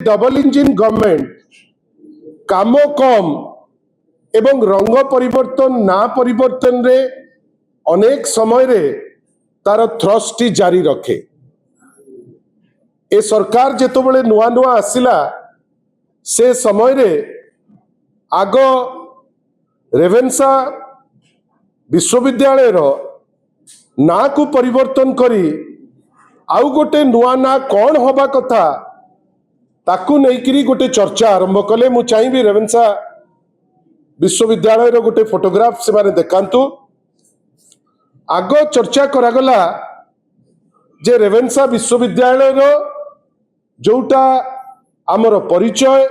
Double engine government काम कम एवं रंग परिवर्तन ना परिवर्तन रे अनेक समय रे तार थ्रस्टी जारी रखे। ए सरकार जेतो बळे नुआ नुआ आसिला से समय रे आग रेवेन्सा विश्वविद्यालय रो ना को परिवर्तन करी आउ गोटे नुआ ना कौन हवा कथा ताकू नहींकरी गोटे चर्चा आरंभ कले। मु चाहिए रेवेन्सा विश्वविद्यालय रो गोटे फोटोग्राफ से माने देखांतु। आग चर्चा करागला जे रेवेन्सा विश्वविद्यालय रो जोटा आमर परिचय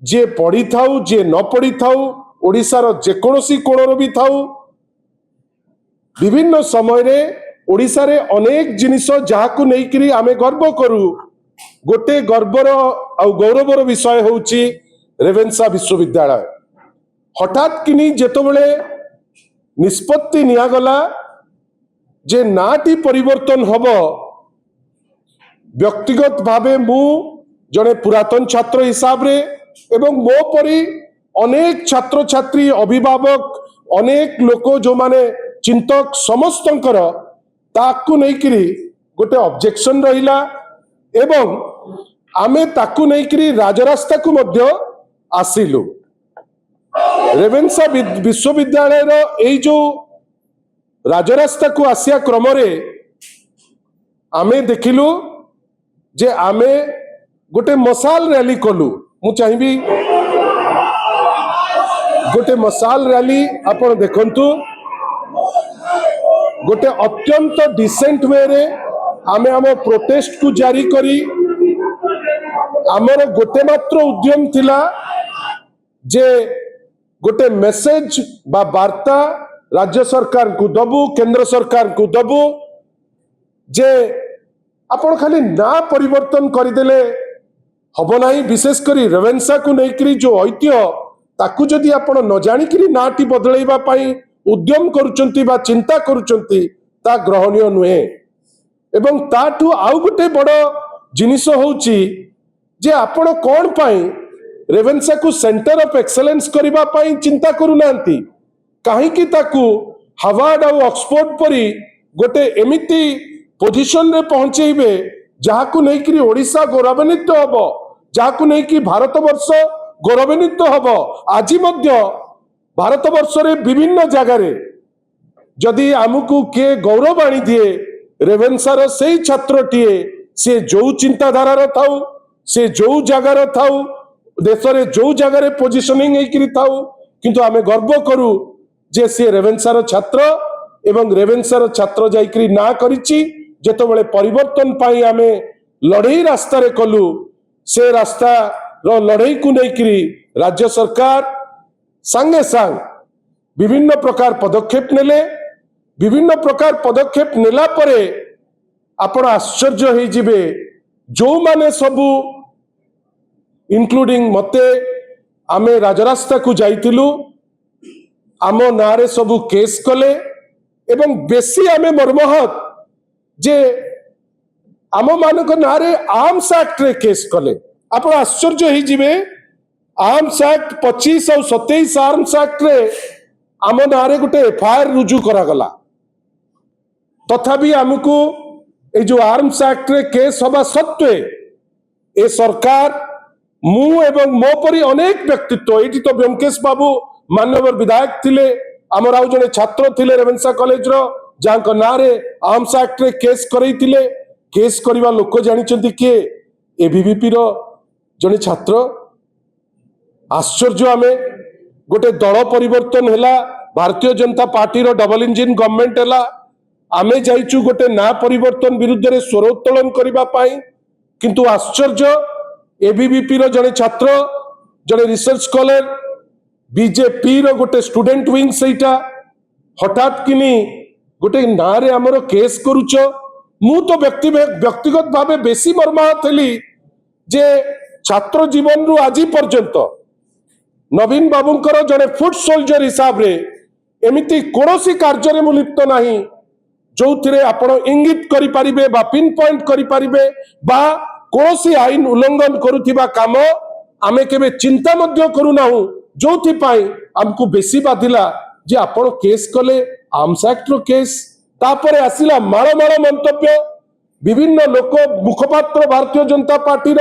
जे पढ़ी थाउ जे न पढ़ी थाउ ओडिशार जेकोसी कोणर भी थाउ विभिन्न समय रे ओडिशा रे अनेक जिनिस जहाकू नहींकरी आमे गर्व करू गोटे गर्वर आ गौरवर विषय होउची रेवेन्सा विश्वविद्यालय। हठात किनी जेतबेले निष्पत्ति नियागला जे नाटी परिवर्तन हबो व्यक्तिगत भावे मु जने पुरातन छात्र हिसाब रे एवं मो परी अनेक छात्र छात्री अभिभावक अनेक लोक जो माने चिंतक समस्तंकर ताकू नहींकरी गोटे ऑब्जेक्शन रहिला एवं आमे ताकू नहींकरी राजरास्ता को मध्य आसिलु। रेवेन्सा विश्वविद्यालय रो एई जो राजरास्ता को आसिया क्रम रे आमे देखिलु जे आमे गोटे मसाल रैली कलु। मु चाहिबी गोटे मसाल रैली आपण देखंतु गोटे अत्यंत डिसेंट वे रे आमे आम प्रोटेस्ट को जारी करी आमर गोटे मात्र उद्यम थिला जे गोटे मेसेज बा वार्ता राज्य सरकार को दबु केंद्र सरकार को दबु जे आपण खाली ना परिवर्तन करदेले हब नाही। विशेष करी रेवेन्सा को लेकरी जो ऐतिह्य ताकू जदि आपण न जानिकरी नाटी बदलैबा पई उद्यम करूचंती बा चिंता करूचंती ता ग्रहणीय नुहे। एवं ताठू आउ गोटे बड़ जिनिस होउची जे आपण कोन पाई रेवेन्सा को सेंटर ऑफ एक्सेलेंस करिबा पाई चिंता करू नांती काहे कि ताकू हार्वर्ड और ऑक्सफोर्ड परी गोटे एमिति पोजीशन रे पहुंचेबे जहाकू नेकरी ओडिशा गौरवान्वित हबो जहाकू नेकी भारत वर्ष गौरवान्वित हबो। आज मध्य भारत वर्ष रे विभिन्न जगह रे जदि आमको के गौरव आनी दिए रेवेन्सार से छात्रटीए से जो चिंताधारा थाउ से जो जगार थाउ देश रे जो जगह पोजिशनिंग होकरी थाउ किंतु आमे गर्व करू जे से रेवेन्सार छात्र एवं रेवेन्सार छात्र जाइकरी ना करिछि जेतबेले परिवर्तन पाई आमे लड़ई रास्ता रे कलु से रास्ता रो लड़ई को लेकरी राज्य सरकार संगे संग विभिन्न प्रकार पदक्षेप नेले। विभिन्न प्रकार पदक्षेप नेला परे आपण आश्चर्य हो जिबे जो माने सबु इंक्लूडिंग मते आमे राजरास्ता को जाइतिलु आम नारे सबु केस कले एवं बेसी आमे मर्महत जे आम मानक नारे आर्म्स एक्ट रे केस कले। आपण आश्चर्य हो जिबे आर्म्स एक्ट 25 और 27 आर्म्स एक्ट रे आम नारे गोटे एफआईआर रुजु करा गला तथापि आमको ए जो आर्म्स एक्ट रे केस हवा सत्वे ए सरकार मु एवं मो परी अनेक व्यक्तित्व एटी तो ब्योमकेश बाबू माननीय विधायक थिले आमर आउ जने छात्र थिले रेवेन्सा कॉलेज रो जांक नारे आर्म्स एक्ट रे केस करैतिले केस करिवा लोक जानिचंती के एबीवीपी रो जने छात्र। आश्चर्य आमे गोटे दल परिवर्तन हैला भारतीय जनता पार्टी रो डबल इंजिन गवर्नमेंट हैला आमे जाइचु गोटे ना परिवर्तन विरुद्ध रे स्वर उत्तोलन करिबा पाई किंतु आश्चर्य एबीवीपी रो जने छात्र जने रिसर्च स्कॉलर बीजेपी रो गोटे स्टूडेंट विंग सेटा हठात किनी गोटे ना रे हमरो केस करूच। मु तो व्यक्तिगत भावे बेसी मर्माहत हेली जे छात्र जीवन रु आज पर्यंत नवीन बाबूंकर जने फुट सोल्जर हिसाब रे एमिति कोनोसी कार्य रे मु लिप्त नाही जो आपण इंगित करि परिबे बा पिन पॉइंट करि परिबे बा कौन सी आईन उल्लंघन करुथिबा काम आमे केबे चिंता मध्य करूना जो आमको बेसी बाधिला जे आपण केस कले आर्म्स एक्ट रो केस तापरे आसिला माळ माळ मंतव्य विभिन्न लोक मुखपात्र भारतीय जनता पार्टी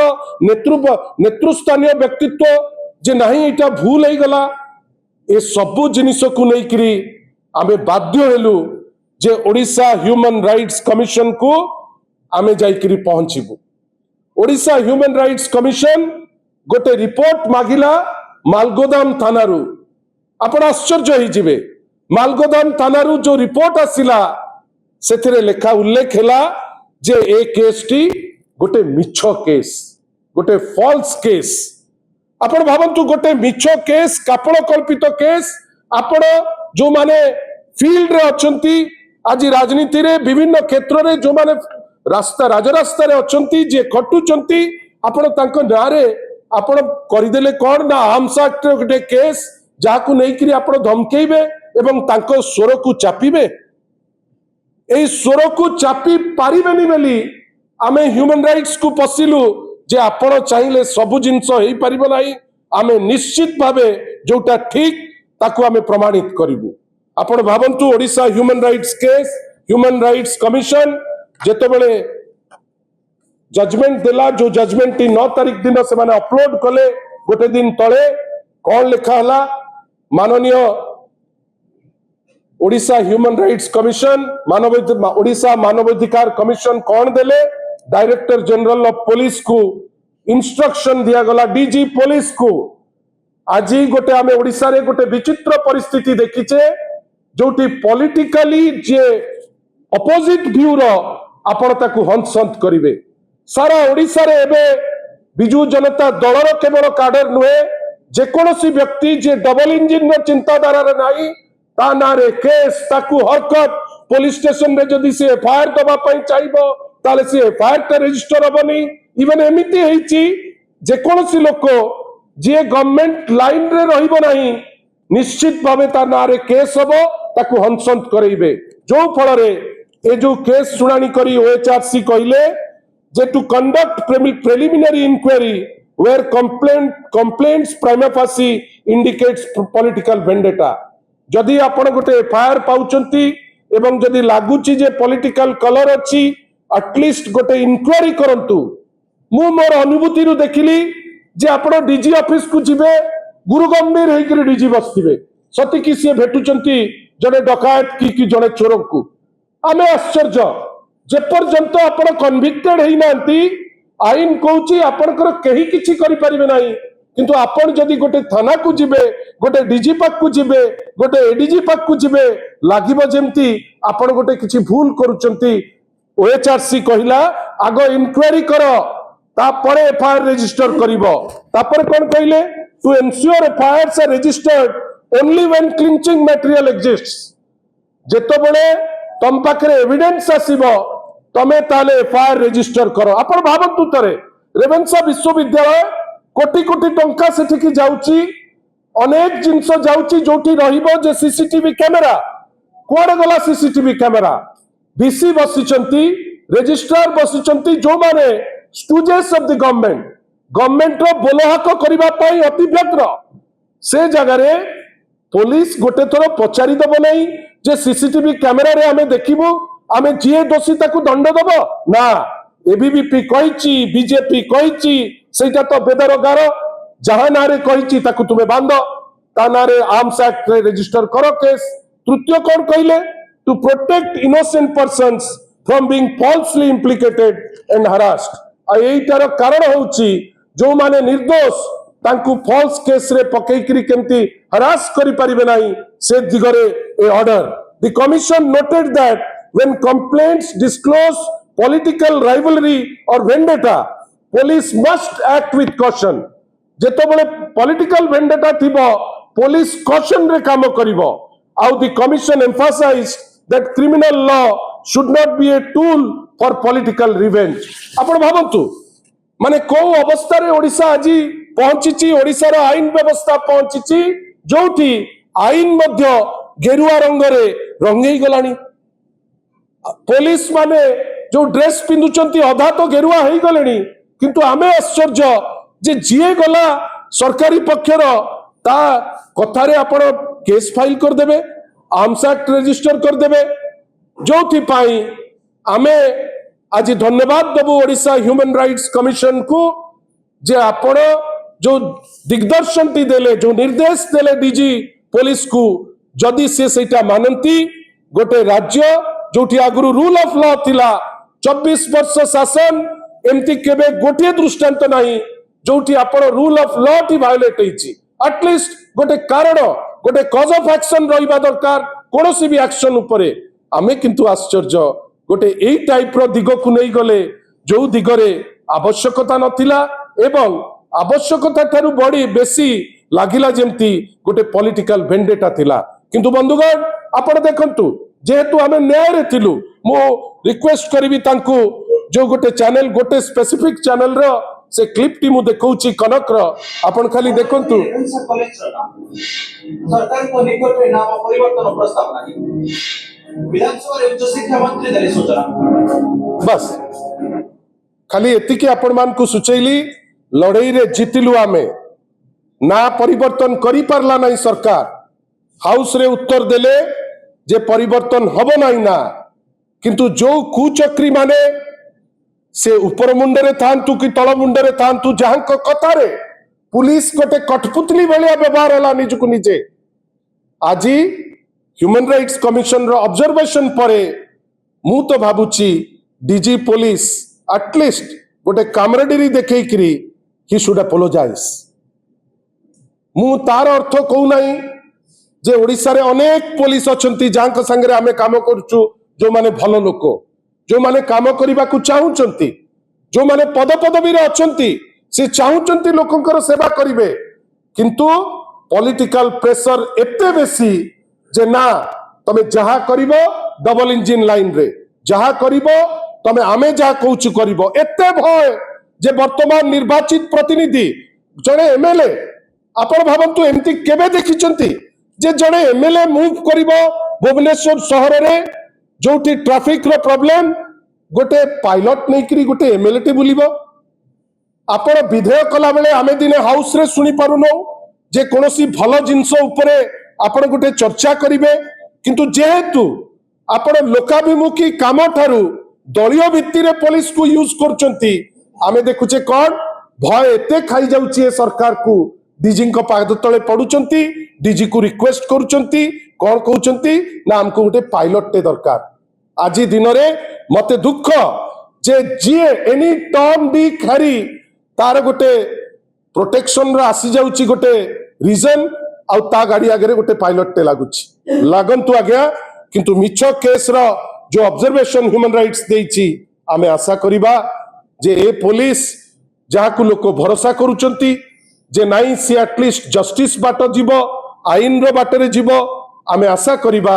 नेतृस्थानीय व्यक्तित्व जे नहीं इटा भूल हो गला ए सबु जिनिस को लेकरी आमे बाध्य हेलु जे ओडिशा ह्यूमन राइट्स कमिशन को आमे जाइकरी पहुंचीबु। ओडिशा ह्यूमन राइट्स कमिशन गोटे रिपोर्ट मागिला मालगोदाम थानारू आपण आश्चर्य हो जिवे मालगोदाम थानारू जो रिपोर्ट आसिला सेथिरे लेखा उल्लेख हैला जे ए केस टी गोटे मिछ केस गोटे फॉल्स केस आपण भावंतु गोटे मिछ केस कापड़ कल्पित केस आपण जो माने फील्ड रे अछंती आज राजनीति रे विभिन्न क्षेत्र रे जो माने रास्ता राजरास्ता रे अछंती जे खटुचंती आपण तांको नारे आपण करिदेले कोन ना आर्म्स एक्ट रे गोटे केस जाकू नै करी आपण धमकेइबे एवं तांको स्वर को चापिबे ए स्वर को चापी पारिबेनी बेली आमे ह्यूमन राइट्स को पसिलु जे आपण चाहिले सब जिंस हेई परिबो नाही आमे निश्चित भावे जोटा ठीक ताकू आमे प्रमाणित करिवु। आपण भावंतु Odisha human rights case human rights commission जेतेबेले जजमेंट देला जो जजमेंट 9 तारीख दिन से माने अपलोड कले गोटे दिन तळे कोन लिखा हला माननीय Odisha human rights commission Odisha मानवाधिकार कमिशन कौन देले डायरेक्टर जनरल ऑफ पुलिस को इंस्ट्रक्शन दिया गला डीजी पुलिस को आज गोटे आमे ओडिशा रे गोटे विचित्र परिस्थिति देखिचे जोटी पॉलिटिकली जे अपोजिट व्यू रो आपण ताकू हंसंत करिवे सारा ओडिशा रे एबे बिजू जनता दल रो केवल काडर नुहे जे कोनोसी व्यक्ति जे डबल इंजिन रो चिंताधारा रे नाही ता नारे केस ताकू हरकत पुलिस स्टेशन रे जदी से एफआईआर दबा पई चाहिबो ताले से एफआईआर ता रजिस्टर हबनी इवन एमिति हेची जे कोनोसी लोक जे गवर्नमेंट लाइन रे रहिबो नाही निश्चित भावे ता नारे केस हबो ताकू हंसंत करइबे जो फल रे ए जो केस सुनानी करी ओएचआरसी कहिले जे to conduct preliminary inquiry where complaints prima facie indicates political vendetta जदि आपण गोटे एफआईआर पाउचंती एवं जदि लागुची जे पॉलिटिकल कलर अछि एटलिस्ट गोटे इंक्वायरी करंतु मु मोर अनुभूति रु देखिली जे आपण डीजी ऑफिस को जिवे गुरु गंभीर हेकरी डीजी बसथिबे सती कि से भेटुचंती जने डकायत की जने चोर को आमे आश्चर्य जे पर्यंत आपण कन्विक्टेड हेई नांती आईन कहूची आपणकर केही किछि करि परिबे नाही किंतु आपण जदि गोटे थाना को जिबे गोटे डीजी पाक को जिबे गोटे एडीजी पाक को जिबे लागिबो जेमती आपण गोटे किछि भूल करूचंती ओएचआरसी कहिला आगो इंक्वायरी करो तापरे एफआईआर रजिस्टर करिवो तापर कोन कहिले to ensure FIRs are registered only when clinching material exists जेतबेले तम पाखरे एविडेंस आसीबो तमे ताले एफआईआर रजिस्टर करो आपण भाबंतु तरे रेवेन्सा विश्वविद्यालय कोटी कोटी टंका सेठी जाउची अनेक जिंस जाउची जोठी रहिबो जे सीसीटीवी कैमरा कोड गला सीसीटीवी कैमरा बीसी बसिचंती रजिस्ट्रार बसिचंती जो माने स्टूडेंट्स ऑफ द गवर्नमेंट रो बोलहाक करिबा पई अति व्यग्र से जगह रे पुलिस गोटे थोर पचारि दबो नहीं जे सीसीटीवी कैमरा रे हमें देखिबो हमें जे दोषी ताकू दंड दबो ना एबीवीपी कहिची बीजेपी कहिची सेटा तो बेदरगार जहां नारे कहिची ताकू तुमे बांध ता नारे आर्म्स एक्ट रे रजिस्टर करो केस तृतीय कोन कहिले to protect innocent persons from being falsely implicated and harassed एटार कारण होची जो माने निर्दोष तांकू फॉल्स केस रे पकेइकरी केमती हरास करि परिबे नाही से दिगरे ए order the commission noted that when complaints disclose political rivalry or vendetta police must act with caution जेतबेले political vendetta थिबो police caution रे काम करिवो आउ the commission emphasized that criminal law should not be a tool for political revenge आपण भाबंतु माने को अवस्था रे ओडिसा आजी पहुंचीची ओडिसा रो आईन व्यवस्था पहुंचीची जोठी आईन मध्य गेरुआ रंग रे रंगई गलानी पुलिस माने जो ड्रेस पिंदुचंती अधा तो गेरुआ हेई गलेनी किंतु आमे आश्चर्य जे जीए गला सरकारी पक्षर ता कथारे आपण केस फाइल कर देबे, आर्म्स एक्ट रजिस्टर कर देबे, जोथि पाई आमे आज धन्यवाद देबू ओडिशा ह्यूमन राइट्स कमिशन को जे आपण जो दिग्दर्शन टी देले, जो निर्देश देले डीजी पुलिस को, जदि से सेटा मानती गोटे राज्य जोठी आगुरु रूल ऑफ लॉ थिला 24 वर्ष शासन एमती केबे गोटे दृष्टांत नहीं जोठी आपण रूल ऑफ लॉ टी वायोलेट होईची, एटलिस्ट गोटे कारण गोटे कॉज ऑफ एक्शन रहिबा दरकार कोनोसी भी एक्शन उपरे। आमे किंतु आश्चर्य गोटे एई टाइप रो दिग को नहीं गले जो दिगरे आवश्यकता नथिला एवं आवश्यकता थारु बड़ी बेसी लागिला जेमती गोटे पॉलिटिकल वेंडेटा थिला। किंतु बंधुगण आपण देखंतु जेहेतु आमे न्याय रे थिलु, मो रिक्वेस्ट करबी तांकु जो गोटे चैनल गोटे स्पेसिफिक चैनल रो से क्लिप टी मु देखौची कनक रो, आपण खाली देखंतु सरकार को निकट में नाम परिवर्तन प्रस्ताव नाही, विधानसभा रे उच्च शिक्षा मंत्री देले सूचना। बस खाली एतिके आपण मान को सुचैली लड़ाई रे जीतिलु आमे ना परिवर्तन करी पारला नहीं सरकार। हाउस रे उत्तर देले जे परिवर्तन हबो नहीं ना, किंतु जो कुचक्री माने से ऊपर मुंडरे थांतु कि तळ मुंडरे थांतु जहां कथारे पुलिस गोटे कठपुतली भलिया व्यवहार हला निजकु निजे। आज ह्यूमन राइट्स कमिशन रो ऑब्जर्वेशन परे मु तो भाबुची डीजी पुलिस एटलिस्ट गोटे कामरेडरी देखैकरी ही शुड अपोलोजाइज। मु तार अर्थ कहू नहीं जे ओडिसा रे अनेक पुलिस अछंती जांक संगे आमे काम करछु, जो माने भलो लोक, जो माने काम करिबा को चाहुचंती, जो माने पद पदवी रे अछंती, से चाहुचंती लोकंकर सेवा करिवे, किंतु पॉलिटिकल प्रेशर एते बेसी जे ना तमे जहा करिवो डबल इंजिन लाइन रे, जहा करिवो तमे आमे जहा कहूछु करिवो, एते भय जे वर्तमान निर्वाचित प्रतिनिधि जणे एमएलए आपण भाबंतु एमती केबे देखिचंती जे जणे एमएलए मूव करिवो भुवनेश्वर शहर रे जोठी ट्रैफिक रो प्रॉब्लम गोटे पायलट नै करी गोटे एमएलए टी बुलिबो। आपण विधेयक कला बेले आमे दिने हाउस रे सुनी पारुनो जे कोनोसी भलो जिंस उपरे आपण गोटे चर्चा करिवे, किंतु जेहेतु आपण लोकाभिमुखी काम ठारू दलीय भित्ति रे पुलिस को यूज करचंती, आमे देखुचे कोन भय एते खाई जाउची सरकार को, डीजी को पाद तले पडुचंती, डीजी को रिक्वेस्ट करूचंती, कोन कहउचंती ना हमको गोटे पायलट टे दरकार। आज दिन रे मते दुख जे जीए एनी टर्न दी खारी तार गोटे प्रोटेक्शन रा आसी जाउची गोटे रीजन आउ ता गाड़ी आगे गोटे पायलट टे लागुची लागंतु आज्ञा, किंतु मिछ केस रा जो ऑब्जर्वेशन ह्यूमन राइट्स देइची आमे आशा करिबा जे ए पुलिस जाहाकु लोक भरोसा करूचंती जे नाई सी एटलिस्ट जस्टिस बाट जीवो, आईन रो बाटरे जीवो। आमे आशा करिबा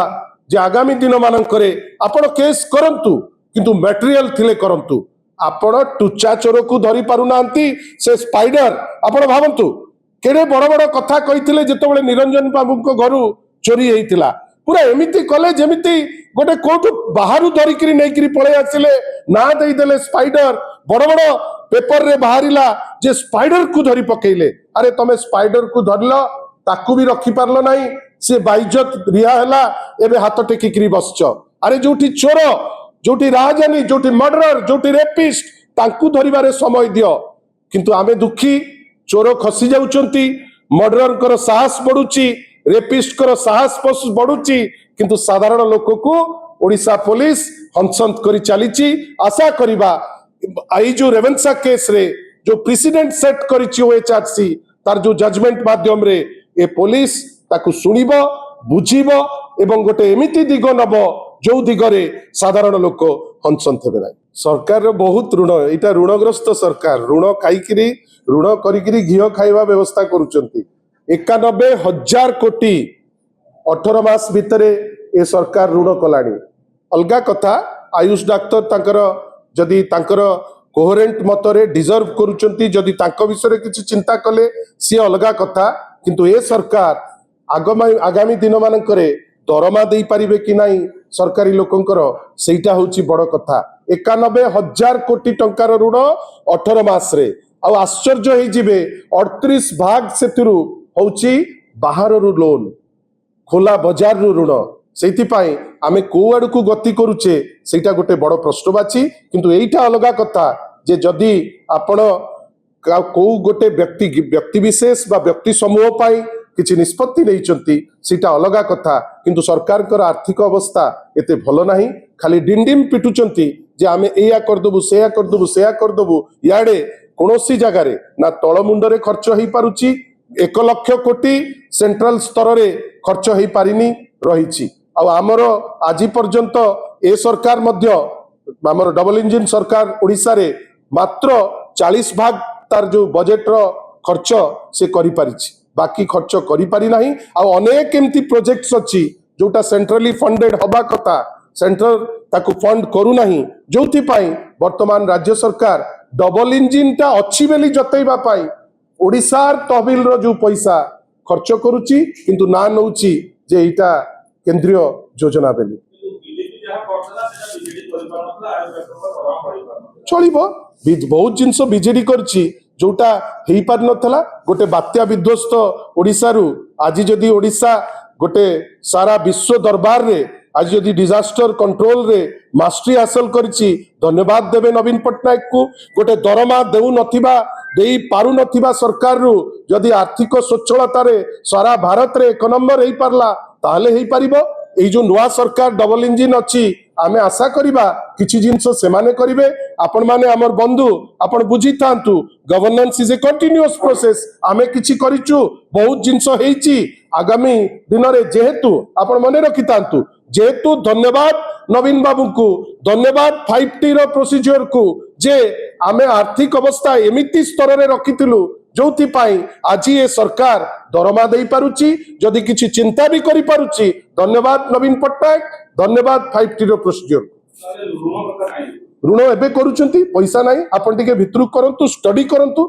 जे आगामी दिन मानकरे आपण केस करंतु, किंतु मटेरियल थिले करंतु। आपण टुचा चोर को धरी पारु नांती, से स्पाइडर आपण भाबंतु केडे बड़ बड़ कथा कहिथिले जेतेबेले निरंजन बाबू को घरु चोरी हेइतिला, पूरा एमिति कले जेमिति गोटे कोठु बाहरु धरिकरी नेकरी पळे आसिले ना देई देले स्पाइडर, बड़ बड़ पेपर रे बाहरिला जे स्पाइडर को धरी पकेइले। अरे तमे स्पाइडर को धरलो ताकू भी रखी पारलो नाही, से बाइज्जत रिहा हला, एबे हाथ टेकिकरी बसच। अरे जोठी चोर, जोठी राजनी, जोठी मर्डरर, जोठी रेपिस्ट तांकू धरिबारे समय दियो, किंतु आमे दुखी चोर खसी जाउचंती, मर्डरर कर साहस बढ़ुची, रेपिस्ट कर साहस बढ़ुची, किंतु साधारण लोक को ओडिशा पुलिस हंसंत करी चलीची। आशा करिबा आई जो रेवेन्सा केस रे जो प्रेसिडेंट सेट करिची ओएचआरसी तार जो जजमेंट माध्यम रे ए पुलिस ताकू सुनिबो, बुझिबो एवं गोटे एमिति दिग नबो जो दिगरे साधारण लोक हंसंत हेबे नाही। सरकार रो बहुत ऋण, एटा ऋणग्रस्त सरकार, ऋण खाइकिरी ऋण करिकिरी घियो खाइबा व्यवस्था करूचंती। 91,000 कोटी 18 मास भितरे ए सरकार ऋण कलाणी। अलगा कथा आयुष डाक्टर तांकर जदि तांकर कोहेरेंट मतरे डिजर्व करूचंती, जदि तांको विषय किछि चिंता कले सी अलगा कथा, किंतु ए सरकार आगामी दिन मानकरे दरमा देई पारिबे कि नाही सरकारी लोकंकर, सेटा होची बड़ कथा। 91,000 कोटी टंकार ऋण 18 मासरे आश्चर्य हो जिबे 38 भाग सेतिरु होउची बाहर रु लोन खोला बाजार रु ऋण सेतिपाई आमे को आड़ को गति करूचे सेटा गोटे बड़ प्रश्नवाची किंतु एइटा अलगा कथा जे जदि आपण को गोटे व्यक्ति विशेष बा व्यक्ति समूह पाई किछि निष्पत्ति नैचंती सेटा अलगा कथा किंतु सरकार कर आर्थिक अवस्था एते भलो नाही खाली डिंडिम पिटुचंती जे आमे एया करदबु सेया करदबु सेया करदबु याडे कोनोसी जगार ना तळमुंडरे खर्च होई पारुची 1 लाख कोटी सेंट्रल स्तर रे खर्च होई पारिनी रहिछि आमर आज पर्यंत ए सरकार मध्य आमर डबल इंजिन सरकार ओडिसा रे मात्र 40 भाग तार जो बजेट रो खर्च से करि पारिछि बाकी खर्च करि पारि नाही अनेक एमती प्रोजेक्ट्स अछि जोटा सेंट्रली फंडेड हबा कथा सेंट्रल ताकू फंड करू नाही जोथि पाई वर्तमान राज्य सरकार डबल इंजिन टा अछि बेली जतैबा पाई ओडिसार तहबिल रो जो पैसा खर्च करूची किंतु ना नउची जे इटा केंद्रीय योजना बेली चलिबो बहुत जिनस बीजेडी करची जोटा हेई पार नथला गोटे बात्या विध्वस्त ओडिसा रु आज जदि ओडिसा गोटे सारा विश्व दरबार रे आज जदि डिजास्टर कंट्रोल रे मास्टरी हासिल करची धन्यवाद देवे नवीन पट्टनायक को गोटे दरमा देउ नथिबा देई पारु नथिबा सरकार रु जदि आर्थिक स्वच्छलता रे सारा भारत रे 1 नंबर हेई पारला ताले हेई पारिबो एई जो नुआ सरकार डबल इंजिन अछि आमे आशा करिबा किछि जिंस सेमाने करिवे आपण माने हमर बंधु आपण बुझी थांतु governance is a continuous process आमे किछि करिचु बहुत जिंस हेइची आगामी दिन रे जेहेतु आपण मने रखि थांतु जेहेतु धन्यवाद नवीन बाबू को धन्यवाद 5T रो प्रोसीजर को जे आमे आर्थिक अवस्था एमिति स्तर रे रखितिलु जोथि पाई आज ये सरकार दरमा दे पारुची जदि किछि चिंता भी करि पारुची धन्यवाद नवीन पट्टनायक धन्यवाद 5T रो प्रोसीजर ऋण एबे करूचंती पैसा नाही आपण टिके भितरु करंतु स्टडी करंतु